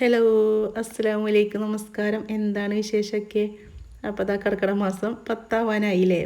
Hello, അസ്സലാമു അലൈക്കും, നമസ്കാരം. എന്താണ് വിശേഷമൊക്കെ? അപ്പോൾ അതാ കർക്കിടക മാസം 10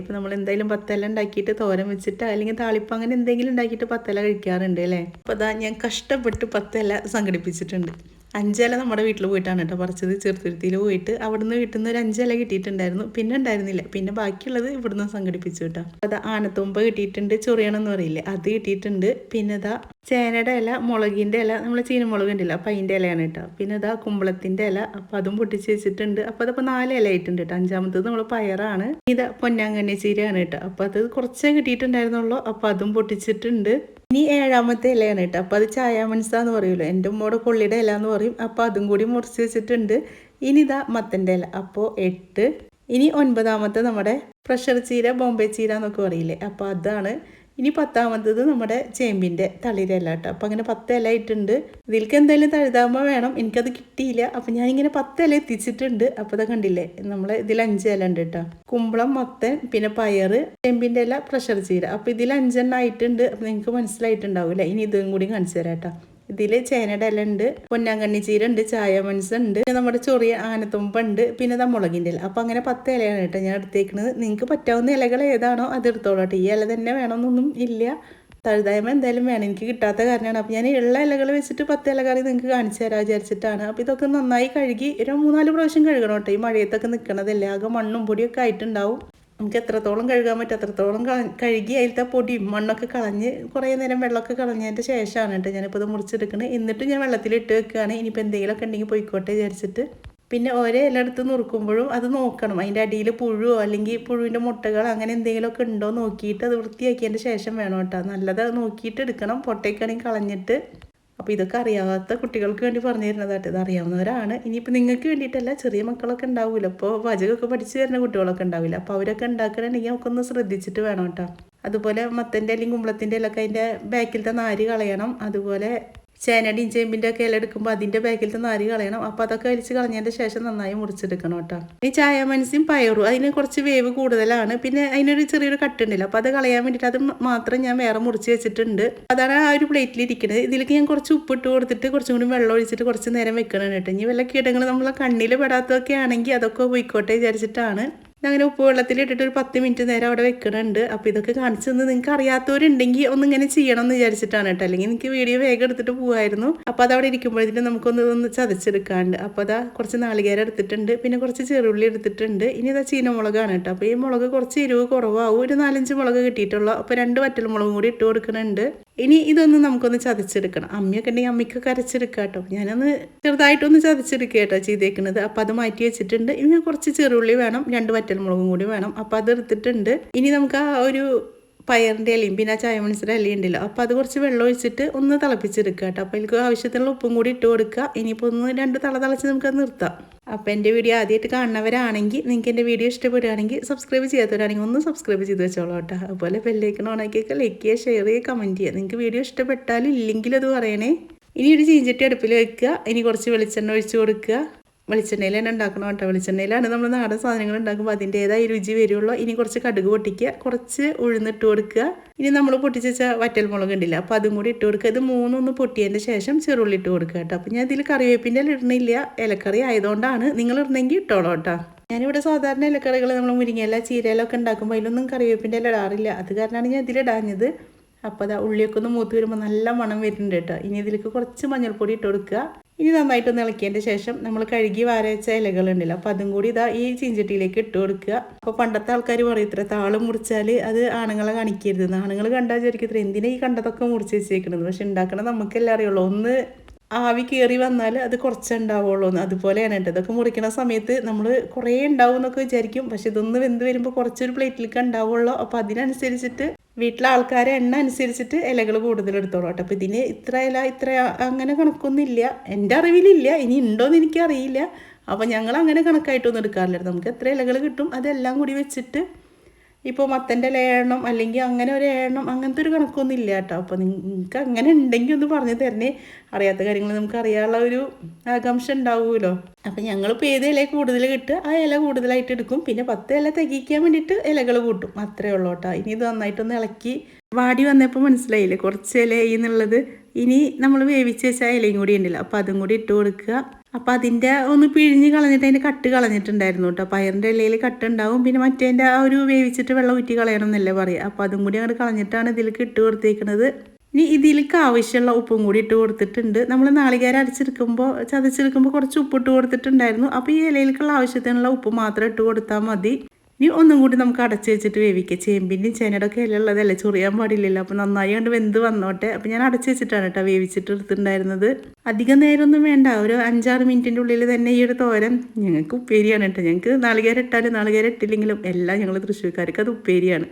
അപ്പോൾ നമ്മൾ എന്തായാലും പത്തെല്ലാം ഉണ്ടാക്കിയിട്ട് തോരൻ വെച്ചിട്ട് അല്ലെങ്കിൽ താളിപ്പ് അങ്ങനെ എന്തെങ്കിലും ഉണ്ടാക്കിയിട്ട് പത്തെല്ലാം കഴിക്കാറുണ്ട് അല്ലേ. അപ്പോൾ അതാ ഞാൻ കഷ്ടപ്പെട്ട് പത്തെല്ലാം സംഘടിപ്പിച്ചിട്ടുണ്ട്. 5 ഇല നമ്മുടെ വീട്ടിൽ പോയിട്ടാണ് കേട്ടോ പറിച്ചത്. ചെറുത്തുരുത്തിയിൽ പോയിട്ട് അവിടുന്ന് വീട്ടിൽ നിന്ന് ഒരു 5 ഇല കിട്ടിയിട്ടുണ്ടായിരുന്നു. പിന്നെ ഉണ്ടായിരുന്നില്ല. പിന്നെ ബാക്കിയുള്ളത് ഇവിടുന്ന് സംഘടിപ്പിച്ചു കേട്ടോ. അപ്പോൾ അതാ ആനത്തുമ്പ് കിട്ടിയിട്ടുണ്ട്, ചൊറിയണമെന്ന് പറയില്ലേ, അത് കിട്ടിയിട്ടുണ്ട്. പിന്നെ ഇതാ ചേനയുടെ ഇല, മുളകിൻ്റെ ഇല, നമ്മൾ ചീനമുളക് ഉണ്ടല്ലോ അപ്പോൾ അതിൻ്റെ ഇലയാണ് കേട്ടോ. പിന്നെ ഇതാ കുമ്പളത്തിൻ്റെ ഇല, അപ്പോൾ അതും പൊട്ടിച്ച് വെച്ചിട്ടുണ്ട്. അപ്പോൾ അതപ്പോൾ 4 ഇല ആയിട്ടുണ്ട് കേട്ടോ. 5-മത്തത് നമ്മൾ പയറാണ്. ഇതാ പൊന്നാങ്കണ്ണി ചീരയാണ് കേട്ടോ. അപ്പോൾ അത് കുറച്ചേ കിട്ടിയിട്ടുണ്ടായിരുന്നുള്ളൂ. അപ്പോൾ അതും പൊട്ടിച്ചിട്ടുണ്ട്. ഇനി 7-മത്തെ ഇലയാണ് കേട്ടോ. അപ്പോൾ അത് ചായ മനസ്സാന്ന് പറയുമല്ലോ, എൻ്റെ ഉമ്മയുടെ കൊള്ളിയുടെ ഇല എന്ന് പറയും. അപ്പോൾ അതും കൂടി മുറിച്ച് വെച്ചിട്ടുണ്ട്. ഇനി ഇതാ മത്തൻ്റെ ഇല, അപ്പോൾ 8. ഇനി 9-മത്തെ നമ്മുടെ പ്രഷർ ചീര, ബോംബെ ചീര എന്നൊക്കെ പറയില്ലേ, അപ്പോൾ അതാണ്. ഇനി 10-മത്തത് നമ്മുടെ ചേമ്പിൻ്റെ തളിരല കേട്ടോ. അപ്പോൾ അങ്ങനെ 10 ഇല ഇട്ടുണ്ട്. ഇതിലേക്ക് എന്തായാലും തഴുതാമ വേണം, എനിക്കത് കിട്ടിയില്ല. അപ്പോൾ ഞാനിങ്ങനെ 10 ഇല എത്തിച്ചിട്ടുണ്ട്. അപ്പോൾ അത് കണ്ടില്ലേ, നമ്മൾ ഇതിൽ 5 ഇല ഉണ്ട് കേട്ടോ. കുമ്പളം, മത്തൻ, പിന്നെ പയറ്, ചേമ്പിൻ്റെ ഇല, പ്രഷർ ചീര. അപ്പോൾ ഇതിൽ 5 എണ്ണം ആയിട്ടുണ്ട്. അപ്പോൾ നിങ്ങൾക്ക് മനസ്സിലായിട്ടുണ്ടാവില്ല. ഇനി ഇതും കൂടി കാണിച്ചു തരാം കേട്ടോ. ഇതിൽ ചേനയുടെ ഇല ഉണ്ട്, പൊന്നാങ്കണ്ണി ചീര ഉണ്ട്, ചായ മനസ്സുണ്ട്, പിന്നെ നമ്മുടെ ചൊറിയ ആനത്തുമ്പുണ്ട്, പിന്നെ ഇതാ മുളകിൻ്റെ ഇല. അപ്പോൾ അങ്ങനെ 10 ഇലയാണ് കേട്ടോ ഞാൻ എടുത്തേക്കുന്നത്. നിങ്ങൾക്ക് പറ്റാവുന്ന ഇലകൾ ഏതാണോ അത് എടുത്തോളൂ കേട്ടോ. ഈ ഇല തന്നെ വേണമെന്നൊന്നും ഇല്ല. തഴുതായ്മ എന്തായാലും വേണം, എനിക്ക് കിട്ടാത്ത കാരണമാണ്. അപ്പോൾ ഞാൻ ഉള്ള ഇലകൾ വെച്ചിട്ട് 10 ഇല കറി നിങ്ങൾക്ക് കാണിച്ചു തരാൻ വിചാരിച്ചിട്ടാണ്. അപ്പോൾ ഇതൊക്കെ നന്നായി കഴുകി ഒരു 3-4 പ്രാവശ്യം കഴുകണം കേട്ടോ. ഈ മഴയത്തൊക്കെ നിൽക്കണതല്ലേ, ആകെ മണ്ണും പൊടിയൊക്കെ ആയിട്ടുണ്ടാവും. നമുക്ക് എത്രത്തോളം കഴുകാൻ പറ്റും അത്രത്തോളം കഴുകി അതിലത്തെ പൊടിയും മണ്ണൊക്കെ കളഞ്ഞ് കുറേ നേരം വെള്ളമൊക്കെ കളഞ്ഞതിൻ്റെ ശേഷമാണ് കേട്ടോ ഞാനിപ്പോൾ ഇത് മുറിച്ചെടുക്കുന്നത്. എന്നിട്ട് ഞാൻ വെള്ളത്തിലിട്ട് വെക്കുകയാണ്. ഇനിയിപ്പോൾ എന്തെങ്കിലുമൊക്കെ ഉണ്ടെങ്കിൽ പോയിക്കോട്ടെ വിചാരിച്ചിട്ട്. പിന്നെ ഓരോ ഇല എടുത്ത് നുറുക്കുമ്പോഴും അത് നോക്കണം, അതിൻ്റെ അടിയിൽ പുഴുവോ അല്ലെങ്കിൽ പുഴുവിൻ്റെ മുട്ടകൾ അങ്ങനെ എന്തെങ്കിലുമൊക്കെ ഉണ്ടോ നോക്കിയിട്ട് അത് വൃത്തിയാക്കിയതിൻ്റെ ശേഷം വേണം കേട്ടോ. നല്ലത് നോക്കിയിട്ട് എടുക്കണം, പൊട്ടയൊക്കെയാണെങ്കിൽ കളഞ്ഞിട്ട്. അപ്പോൾ ഇതൊക്കെ അറിയാത്ത കുട്ടികൾക്ക് വേണ്ടി പറഞ്ഞു തരുന്നതായിട്ട്. ഇത് അറിയാവുന്നവരാണ്. ഇനിയിപ്പോൾ നിങ്ങൾക്ക് വേണ്ടിയിട്ടല്ല, ചെറിയ മക്കളൊക്കെ ഉണ്ടാവില്ല, അപ്പോൾ പാചകമൊക്കെ പഠിച്ചു തരുന്ന കുട്ടികളൊക്കെ ഉണ്ടാവില്ല. അപ്പോൾ അവരൊക്കെ ഉണ്ടാക്കണമെങ്കിൽ നമുക്ക് ഒന്ന് ശ്രദ്ധിച്ചിട്ട് വേണം കേട്ടോ. അതുപോലെ മത്തൻ്റെ അല്ലെങ്കിൽ കുമ്പളത്തിൻ്റെ ഇലയൊക്കെ അതിൻ്റെ ബാക്കിലത്തെ നാര് കളയണം. അതുപോലെ ചേനയുടെയും ചേമ്പിൻ്റെ ഒക്കെ ഇല എടുക്കുമ്പോൾ അതിൻ്റെ ബാക്കിലത്തെ നാര് കളയണം. അപ്പോൾ അതൊക്കെ വലിച്ച് കളഞ്ഞതിൻ്റെ ശേഷം നന്നായി മുറിച്ചെടുക്കണം കേട്ടോ. ഈ ചായ മനസ്സും പയറും അതിന് കുറച്ച് വേവ് കൂടുതലാണ്. പിന്നെ അതിനൊരു ചെറിയൊരു കട്ടുണ്ടല്ലോ, അപ്പോൾ അത് കളയാൻ വേണ്ടിയിട്ട് അത് മാത്രം ഞാൻ വേറെ മുറിച്ച് വെച്ചിട്ടുണ്ട്. അതാണ് ആ ഒരു പ്ലേറ്റിൽ ഇരിക്കുന്നത്. ഇതിലേക്ക് ഞാൻ കുറച്ച് ഉപ്പിട്ട് കൊടുത്തിട്ട് കുറച്ചും കൂടി വെള്ളം ഒഴിച്ചിട്ട് കുറച്ച് നേരം വെക്കണം കേട്ടോ. ഇനി വല്ല കീടങ്ങൾ നമ്മളെ കണ്ണിൽ പെടാത്തതൊക്കെ ആണെങ്കിൽ അതൊക്കെ പോയിക്കോട്ടെ വിചാരിച്ചിട്ടാണ് അങ്ങനെ ഉപ്പ് വെള്ളത്തിലിട്ടിട്ട് ഒരു 10 മിനിറ്റ് നേരം അവിടെ വെക്കണുണ്ട്. അപ്പോൾ ഇതൊക്കെ കാണിച്ചു തന്ന് നിങ്ങൾക്ക് അറിയാത്തവരുണ്ടെങ്കിൽ ഒന്നിങ്ങനെ ചെയ്യണം എന്ന് വിചാരിച്ചിട്ടാണ് കേട്ടോ. അല്ലെങ്കിൽ എനിക്ക് വീഡിയോ വേഗം എടുത്തിട്ട് പോകുമായിരുന്നു. അപ്പോൾ അതവിടെ ഇരിക്കുമ്പോഴത്തേക്കും നമുക്കൊന്ന് ചതച്ചെടുക്കാണ്ട്. അപ്പോൾ അതാ കുറച്ച് നാളികേരം എടുത്തിട്ടുണ്ട്, പിന്നെ കുറച്ച് ചെറുള്ളി എടുത്തിട്ടുണ്ട്. ഇനി ഇതാ ചീനമുളകാണ് കേട്ടോ. അപ്പോൾ ഈ മുളക് കുറച്ച് എരിവ് കുറവാകും. ഒരു 4-5 മുളക് കിട്ടിയിട്ടുള്ളൂ. അപ്പോൾ 2 വറ്റൽമുളകും കൂടി ഇട്ട് കൊടുക്കുന്നുണ്ട്. ഇനി ഇതൊന്ന് നമുക്കൊന്ന് ചതച്ചെടുക്കണം. അമ്മയൊക്കെ ഉണ്ടെങ്കിൽ അമ്മയ്ക്കൊക്കെ അരച്ചെടുക്കുക കേട്ടോ. ഞാനൊന്ന് ചെറുതായിട്ടൊന്ന് ചതച്ചെടുക്കുക കേട്ടോ ചെയ്തേക്കുന്നത്. അപ്പോൾ അത് മാറ്റി വെച്ചിട്ടുണ്ട്. ഇനി കുറച്ച് ചെറുള്ളി വേണം, 2 വറ്റൽമുളകും കൂടി വേണം. അപ്പോൾ അത് എടുത്തിട്ടുണ്ട്. ഇനി നമുക്ക് ആ ഒരു പയറിൻ്റെ ഇലയും പിന്നെ ആ ചായ മനസ്സിൻ്റെ ഇലയും ഉണ്ടല്ലോ, അപ്പോൾ അത് കുറച്ച് വെള്ളം ഒഴിച്ചിട്ട് ഒന്ന് തിളപ്പിച്ചെടുക്കുക കേട്ടോ. അപ്പോൾ എനിക്ക് ആവശ്യത്തിനുള്ള ഉപ്പും കൂടി ഇട്ട് കൊടുക്കുക. ഇനിയിപ്പോൾ 1-2 തിളച്ച് നമുക്കത് നിർത്താം. അപ്പോൾ എൻ്റെ വീഡിയോ ആദ്യമായിട്ട് കാണുന്നവരാണെങ്കിൽ, നിങ്ങൾക്ക് എൻ്റെ വീഡിയോ ഇഷ്ടപ്പെടുകയാണെങ്കിൽ, സബ്സ്ക്രൈബ് ചെയ്യാത്തവരാണെങ്കിൽ ഒന്ന് സബ്സ്ക്രൈബ് ചെയ്ത് വെച്ചോളൂ കേട്ടോ. അതുപോലെ ബെല്ലൈക്കൺ ഓണാക്കിയൊക്കെ ലൈക്ക് ചെയ്യുക, ഷെയർ ചെയ്യുക, കമൻറ്റ് ചെയ്യുക. നിങ്ങൾക്ക് വീഡിയോ ഇഷ്ടപ്പെട്ടാലും ഇല്ലെങ്കിലും അത് പറയണേ. ഇനി ഒരു ചീഞ്ചട്ടി അടുപ്പിൽ വെക്കുക. ഇനി കുറച്ച് വെളിച്ചെണ്ണ ഒഴിച്ച് കൊടുക്കുക. വെളിച്ചെണ്ണയിൽ തന്നെ ഉണ്ടാക്കണം കേട്ടോ. വെളിച്ചെണ്ണയിലാണ് നമ്മൾ നാടൻ സാധനങ്ങൾ ഉണ്ടാക്കുമ്പോൾ അതിൻ്റേതായ രുചി വരുള്ളൂ. ഇനി കുറച്ച് കടുക് പൊട്ടിക്കുക, കുറച്ച് ഉഴുന്നിട്ട് കൊടുക്കുക. ഇനി നമ്മൾ പൊട്ടിച്ച് വെച്ച വറ്റൽമുളക് ഉണ്ടില്ല, അപ്പോൾ അതും കൂടി ഇട്ട് കൊടുക്കുക. ഇത് 3 പൊട്ടിയതിൻ്റെ ശേഷം ചെറുള്ളി ഇട്ട് കൊടുക്കുക കേട്ടോ. അപ്പോൾ ഞാൻ ഇതിൽ കറിവേപ്പിൻ്റെ ഇടണില്ല, ഇലക്കറി ആയതുകൊണ്ടാണ്. നിങ്ങൾ ഇടണമെങ്കിൽ ഇട്ടോളൂ കേട്ടോ. ഞാനിവിടെ സാധാരണ ഇലക്കറികൾ നമ്മൾ മുരിങ്ങയില, ചീരയിലൊക്കെ ഉണ്ടാക്കുമ്പോൾ അതിലൊന്നും കറിവേപ്പിൻ്റെ ഇല ഇടാറില്ല. അത് കാരണമാണ് ഞാൻ ഇതിലിടാഞ്ഞത്. അപ്പോൾ അതാ ഉള്ളിയൊക്കെ ഒന്ന് മൂത്ത് വരുമ്പോൾ നല്ല മണം വരുന്നുണ്ട് കേട്ടോ. ഇനി ഇതിലേക്ക് കുറച്ച് മഞ്ഞൾപ്പൊടി ഇട്ട് കൊടുക്കുക. ഇനി നന്നായിട്ടൊന്ന് ഇളക്കിയതിൻ്റെ ശേഷം നമ്മൾ കഴുകി വാരച്ച ഇലകളുണ്ടല്ലോ, അപ്പോൾ അതും കൂടി ഇതാ ഈ ചീഞ്ചട്ടിയിലേക്ക് ഇട്ട് കൊടുക്കുക. അപ്പോൾ പണ്ടത്തെ ആൾക്കാർ പറയും ഇത്ര താള് മുറിച്ചാൽ അത് ആണുങ്ങളെ കാണിക്കരുതെന്ന്. ആണുങ്ങൾ കണ്ടാൽ വിചാരിക്കും എന്തിനാ ഈ കണ്ടതൊക്കെ മുറിച്ച് വെച്ചേക്കണത്. പക്ഷെ ഉണ്ടാക്കണം നമുക്കെല്ലാം അറിയുള്ളൂ. ഒന്ന് ആവി കയറി വന്നാൽ അത് കുറച്ചുണ്ടാവുള്ളൂ. അതുപോലെയാണ് കേട്ടോ. ഇതൊക്കെ മുറിക്കണ സമയത്ത് നമ്മൾ കുറേ ഉണ്ടാവും എന്നൊക്കെ വിചാരിക്കും. പക്ഷെ ഇതൊന്ന് വെന്ത് വരുമ്പോൾ കുറച്ചൊരു പ്ലേറ്റിലേക്ക് ഉണ്ടാവുള്ളൂ. അപ്പോൾ അതിനനുസരിച്ചിട്ട് വീട്ടിലെ ആൾക്കാരെ എണ്ണ അനുസരിച്ചിട്ട് ഇലകൾ കൂടുതൽ എടുത്തോളൂ കേട്ടോ. അപ്പോൾ ഇതിന് ഇത്ര ഇല ഇത്ര അങ്ങനെ കണക്കൊന്നുമില്ല, എൻ്റെ അറിവിലില്ല. ഇനി ഉണ്ടോയെന്ന് എനിക്കറിയില്ല. അപ്പോൾ ഞങ്ങൾ അങ്ങനെ കണക്കായിട്ടൊന്നും എടുക്കാറില്ല. നമുക്ക് എത്ര ഇലകൾ കിട്ടും അതെല്ലാം കൂടി വെച്ചിട്ട് ഇപ്പോൾ മത്തൻ്റെ ലേണം അല്ലെങ്കിൽ അങ്ങനെ ഒരു ഏണം അങ്ങനത്തെ ഒരു കണക്കൊന്നും ഇല്ല കേട്ടോ. അപ്പോൾ നിങ്ങൾക്ക് അങ്ങനെ ഉണ്ടെങ്കിൽ ഒന്ന് പറഞ്ഞു തരണേ. അറിയാത്ത കാര്യങ്ങൾ നമുക്ക് അറിയാനുള്ള ഒരു ആകാംക്ഷ ഉണ്ടാവുമല്ലോ. അപ്പം ഞങ്ങളിപ്പോൾ ഏത് ഇല കൂടുതൽ കിട്ടുക ആ ഇല കൂടുതലായിട്ട് എടുക്കും. പിന്നെ 10 ഇല തികയ്ക്കാൻ വേണ്ടിയിട്ട് ഇലകൾ കൂട്ടും, അത്രയേ ഉള്ളൂ കേട്ടോ. ഇനി ഇത് നന്നായിട്ടൊന്ന് ഇളക്കി വാടി വന്നപ്പോൾ മനസ്സിലായില്ലേ കുറച്ച് ഇല എന്നുള്ളത്. ഇനി നമ്മൾ വേവിച്ച് വെച്ച ഇലയും കൂടി ഉണ്ടല്ലോ, അപ്പോൾ അതും കൂടി ഇട്ട് കൊടുക്കുക. അപ്പോൾ അതിൻ്റെ ഒന്ന് പിഴിഞ്ഞ് കളഞ്ഞിട്ട് അതിൻ്റെ കട്ട് കളഞ്ഞിട്ടുണ്ടായിരുന്നു കേട്ടോ. പയറിൻ്റെ ഇലയിൽ കട്ടുണ്ടാവും, പിന്നെ മറ്റേൻ്റെ ആ ഒരു വേവിച്ചിട്ട് വെള്ളം ഊറ്റി കളയണം എന്നല്ലേ പറയുക. അപ്പോൾ അതും കൂടി അങ്ങോട്ട് കളഞ്ഞിട്ടാണ് ഇതിലേക്ക് ഇട്ട് കൊടുത്തേക്കുന്നത്. ഇനി ഇതിലേക്ക് ആവശ്യമുള്ള ഉപ്പും കൂടി ഇട്ട് കൊടുത്തിട്ടുണ്ട്. നമ്മൾ നാളികേരം ചതച്ചെടുക്കുമ്പോൾ കുറച്ച് ഉപ്പിട്ട് കൊടുത്തിട്ടുണ്ടായിരുന്നു. അപ്പോൾ ഈ ഇലയിലേക്കുള്ള ആവശ്യത്തിനുള്ള ഉപ്പ് മാത്രം ഇട്ട് കൊടുത്താൽ മതി. ഇനി ഒന്നും കൂടി നമുക്ക് അടച്ച് വെച്ചിട്ട് വേവിക്കുക. ചേമ്പിൻ്റെയും ചേനയുടെ ഒക്കെ ഇല ഉള്ളതല്ലേ, ചൊറിയാൻ പാടില്ലല്ലോ. അപ്പോൾ നന്നായി കൊണ്ട് വെന്ത് വന്നോട്ടെ. അപ്പോൾ ഞാൻ അടച്ച് വെച്ചിട്ടാണ് കേട്ടോ വേവിച്ചിട്ട് എടുത്തിട്ടുണ്ടായിരുന്നത്. അധികം നേരമൊന്നും വേണ്ട, ഒരു 5-6 മിനിറ്റിൻ്റെ ഉള്ളിൽ തന്നെ ഈ ഒരു തോരൻ ഞങ്ങൾക്ക് ഉപ്പേരിയാണ് കേട്ടോ. ഞങ്ങൾക്ക് നാളികേരം ഇട്ടാലും നാളികേരം ഇട്ടില്ലെങ്കിലും എല്ലാം ഞങ്ങൾ തൃശ്ശൂർക്കാർക്ക് അത് ഉപ്പേരിയാണ്.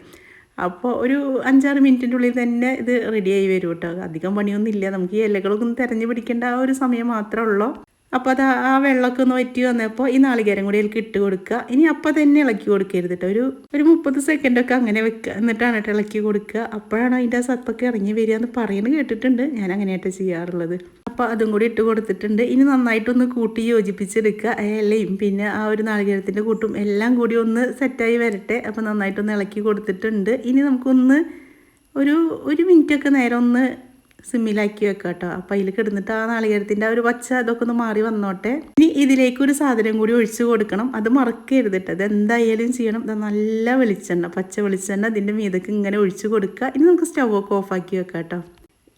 അപ്പോൾ ഒരു 5-6 മിനിറ്റിൻ്റെ ഉള്ളിൽ തന്നെ ഇത് റെഡിയായി വരും കേട്ടോ. അധികം പണിയൊന്നും ഇല്ല. നമുക്ക് ഈ ഇലകളൊക്കെ ഒന്ന് തിരഞ്ഞു പിടിക്കേണ്ട ആ ഒരു സമയം മാത്രമേ ഉള്ളൂ. അപ്പോൾ അത് ആ വെള്ളമൊക്കെ ഒന്ന് വറ്റി വന്നപ്പോൾ ഈ നാളികേരം കൂടി അതിലേക്ക് ഇട്ട് കൊടുക്കുക. ഇനി അപ്പോൾ തന്നെ ഇളക്കി കൊടുക്കരുത് കേട്ടോ. ഒരു 30 സെക്കൻഡൊക്കെ അങ്ങനെ വെക്കുക. എന്നിട്ടാണ് കേട്ടോ ഇളക്കി കൊടുക്കുക. അപ്പോഴാണ് അതിൻ്റെ ആ സത്തൊക്കെ ഇറങ്ങി വരിക എന്ന് പറയുന്നത് കേട്ടിട്ടുണ്ട്. ഞാൻ അങ്ങനെയായിട്ട് ചെയ്യാറുള്ളത്. അപ്പോൾ അതും കൂടി ഇട്ട് കൊടുത്തിട്ടുണ്ട്. ഇനി നന്നായിട്ടൊന്ന് കൂട്ടി യോജിപ്പിച്ചെടുക്കുക. ഇലയും പിന്നെ ആ ഒരു നാളികേരത്തിൻ്റെ കൂട്ടും എല്ലാം കൂടി ഒന്ന് സെറ്റായി വരട്ടെ. അപ്പോൾ നന്നായിട്ടൊന്ന് ഇളക്കി കൊടുത്തിട്ടുണ്ട്. ഇനി നമുക്കൊന്ന് ഒരു മിനിറ്റൊക്കെ നേരം ഒന്ന് സിമ്മിലാക്കി വെക്കാം കേട്ടോ. അപ്പോൾ അതിൽ കിടന്നിട്ട് ആ നാളികേരത്തിൻ്റെ ആ ഒരു പച്ച അതൊക്കെ ഒന്ന് മാറി വന്നോട്ടെ. ഇനി ഇതിലേക്ക് ഒരു സാധനം കൂടി ഒഴിച്ച് കൊടുക്കണം. അത് മറക്കരുത് കേട്ടോ. അത് എന്തായാലും ചെയ്യണം. ഇത് നല്ല വെളിച്ചെണ്ണ, പച്ച വെളിച്ചെണ്ണ ഇതിൻ്റെ മീതൊക്കെ ഇങ്ങനെ ഒഴിച്ച് കൊടുക്കുക. ഇനി നമുക്ക് സ്റ്റൗവൊക്കെ ഓഫാക്കി വെക്കാം കേട്ടോ.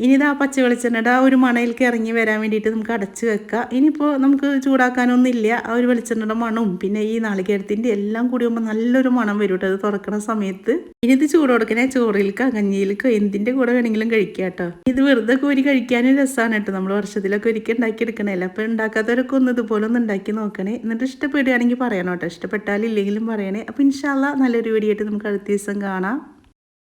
ഇനി ഇതാ പച്ച വെളിച്ചെണ്ണയുടെ ആ ഒരു മണയിലേക്ക് ഇറങ്ങി വരാൻ വേണ്ടിയിട്ട് നമുക്ക് അടച്ച് വെക്കാം. ഇനിയിപ്പോൾ നമുക്ക് ചൂടാക്കാനൊന്നും ഇല്ല. ആ ഒരു വെളിച്ചെണ്ണയുടെ മണവും പിന്നെ ഈ നാളികേരത്തിൻ്റെ എല്ലാം കൂടി ആകുമ്പോൾ നല്ലൊരു മണം വരും കേട്ടോ അത് തുറക്കണ സമയത്ത്. ഇനി ഇത് ചൂട് കൊടുക്കണേ ചോറിലേക്കോ കഞ്ഞിയിലേക്കോ എന്തിൻ്റെ കൂടെ വേണമെങ്കിലും കഴിക്കാം കേട്ടോ. ഇത് വെറുതെ കോരി കഴിക്കാനും രസമാണ് കേട്ടോ. നമ്മൾ വർഷത്തിലൊക്കെ ഒരിക്കൽ ഉണ്ടാക്കിയെടുക്കണമല്ലോ. അപ്പോൾ ഉണ്ടാക്കാത്തവരൊക്കെ ഒന്ന് ഇതുപോലെ ഒന്ന് ഉണ്ടാക്കി നോക്കണേ. എന്നിട്ട് ഇഷ്ടപ്പെടുകയാണെങ്കിൽ പറയണം കേട്ടോ. ഇഷ്ടപ്പെട്ടാലില്ലെങ്കിലും പറയണേ. അപ്പോൾ ഇൻഷാ അല്ലാഹ് നല്ലൊരു വീഡിയോ ആയിട്ട് നമുക്ക് അടുത്ത ദിവസം കാണാം.